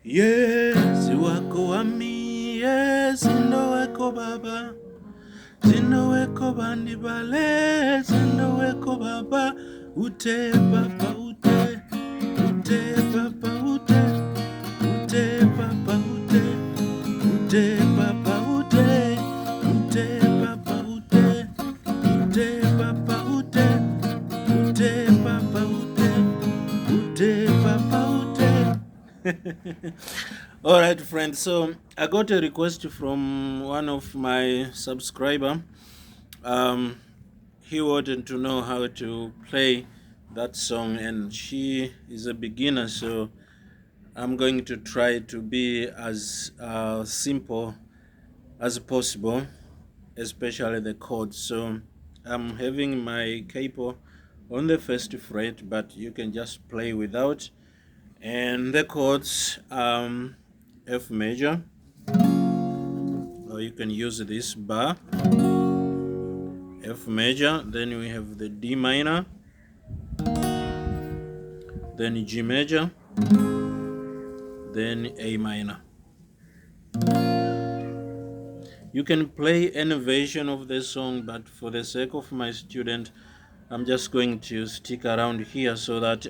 Yes, wako wami, yes, weko baba, weko bandi bale, weko baba, ute papa ute, papa ute, papa ute, papa ute, papa ute, papa ute, papa ute, papa ute. All right, friends, so I got a request from one of my subscriber. He wanted to know how to play that song, and she is a beginner, so I'm going to try to be as simple as possible, especially the chords. So I'm having my capo on the first fret, but you can just play without. And the chords, F major, or you can use this bar, F major, then we have the D minor, then G major, then A minor. You can play any version of the song, but for the sake of my student, I'm just going to stick around here so that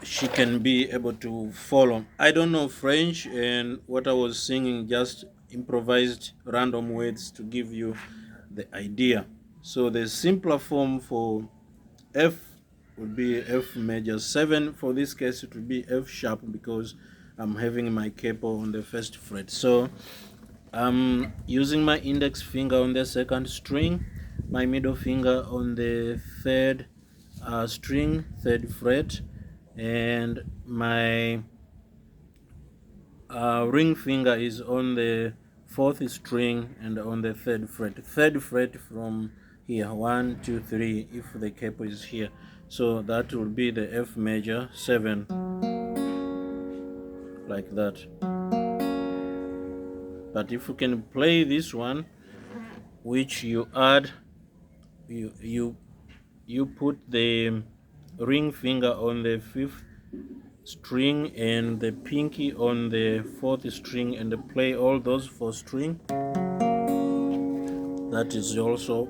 she can be able to follow. I don't know French, and what I was singing just improvised random words to give you the idea. So the simpler form for F would be F major 7. For this case, it would be F sharp because I'm having my capo on the first fret. So I'm using my index finger on the second string, my middle finger on the third string, third fret, and my ring finger is on the fourth string and on the third fret from here, 1 2 3 if the capo is here. So that will be the F major 7, like that. But if you can play this one, which you add, you put the ring finger on the fifth string and the pinky on the fourth string and play all those 4 strings. That is also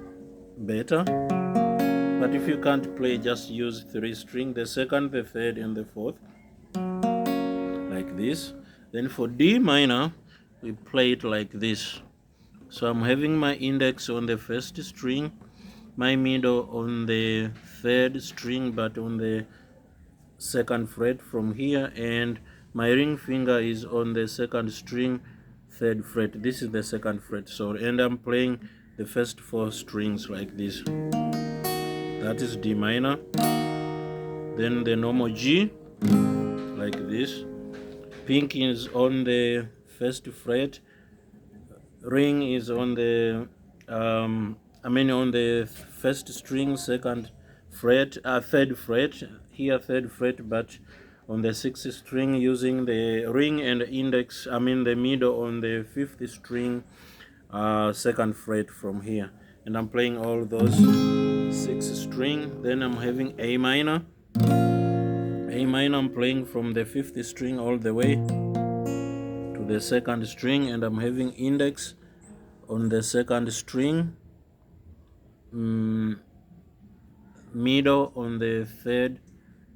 better. But if you can't play, just use 3 strings, the second, the third, and the fourth, like this. Then for D minor, we play it like this. So I'm having my index on the first string, my middle on the third string, but on the second fret from here, and my ring finger is on the second string, third fret. This is the second fret, so, and I'm playing the first 4 strings like this. That is D minor. Then the normal G, like this. Pink is on the first fret, ring is on the on the first string, second fret, third fret, here third fret, but on the sixth string, using the ring and index, the middle on the fifth string, second fret from here. And I'm playing all those 6 strings. Then I'm having A minor. A minor, I'm playing from the fifth string all the way to the second string, and I'm having index on the second string, middle on the third,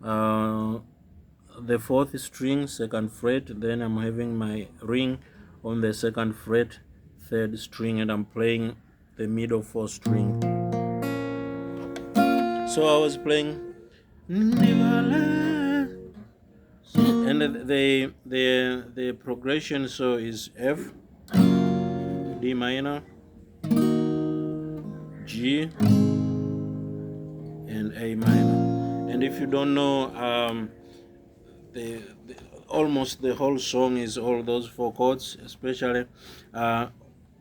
the fourth string, second fret. Then I'm having my ring on the second fret, third string, and I'm playing the middle 4 string. So I was playing, and the progression so is F, D minor, G, and A minor. And if you don't know, almost the whole song is all those 4 chords, especially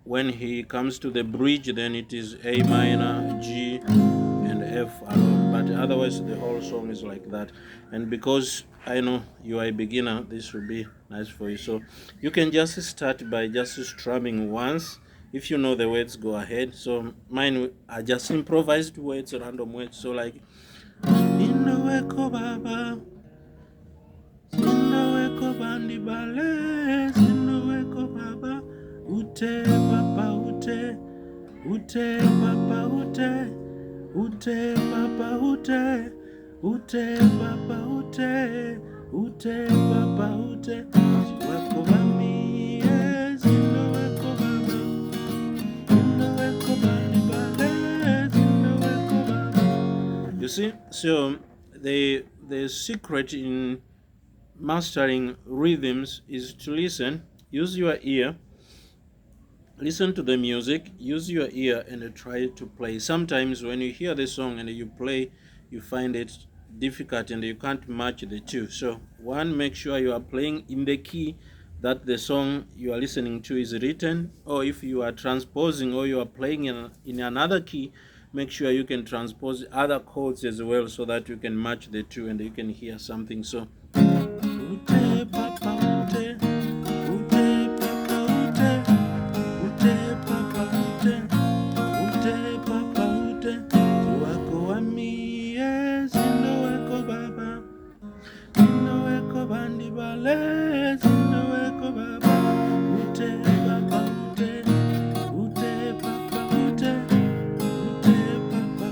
when he comes to the bridge, then it is A minor, G, and F alone. But otherwise the whole song is like that. And because I know you are a beginner, this will be nice for you. So you can just start by just strumming once. If you know the words, go ahead. So mine are just improvised words, random words. So like Baba, bandi bale zinoweko baba ute papa ute ute papa ute ute papa ute ute papa ute ute papa ute weko bami zinoweko baba zinoweko bali bale zinoweko baba. You see, so the secret in mastering rhythms is to listen, use your ear, listen to the music, use your ear and try to play. Sometimes when you hear the song and you play, you find it difficult and you can't match the two. So one, make sure you are playing in the key that the song you are listening to is written, or if you are transposing or you are playing in another key, make sure you can transpose other chords as well so that you can match the two and you can hear something. So ute papa ute ute papa ute ute papa ute ute papa ute wako wami zinoweko baba zinoweko bandi bale zinoweko baba ute papa ute ute papa ute ute papa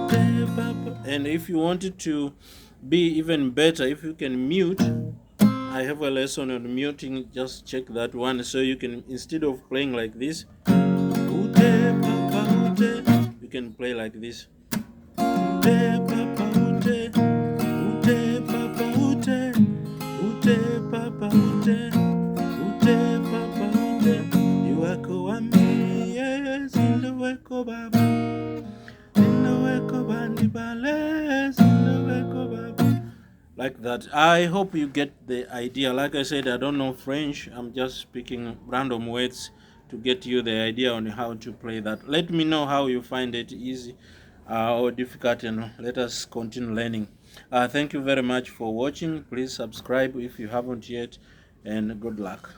ute papa. And if you wanted to be even better, if you can mute, I have a lesson on muting, just check that one. So you can, instead of playing like this, ute papa ute, you can play like this. Ute papa ute, ute papa ute, ute papa ute, ute papa ute. Iwako wami zinoweko baba, zinoweko bandi bale, zinoweko baba. Like that. I hope you get the idea. Like I said, I don't know French. I'm just speaking random words to get you the idea on how to play that. Let me know how you find it easy or difficult, and let us continue learning. Thank you very much for watching. Please subscribe if you haven't yet, and good luck.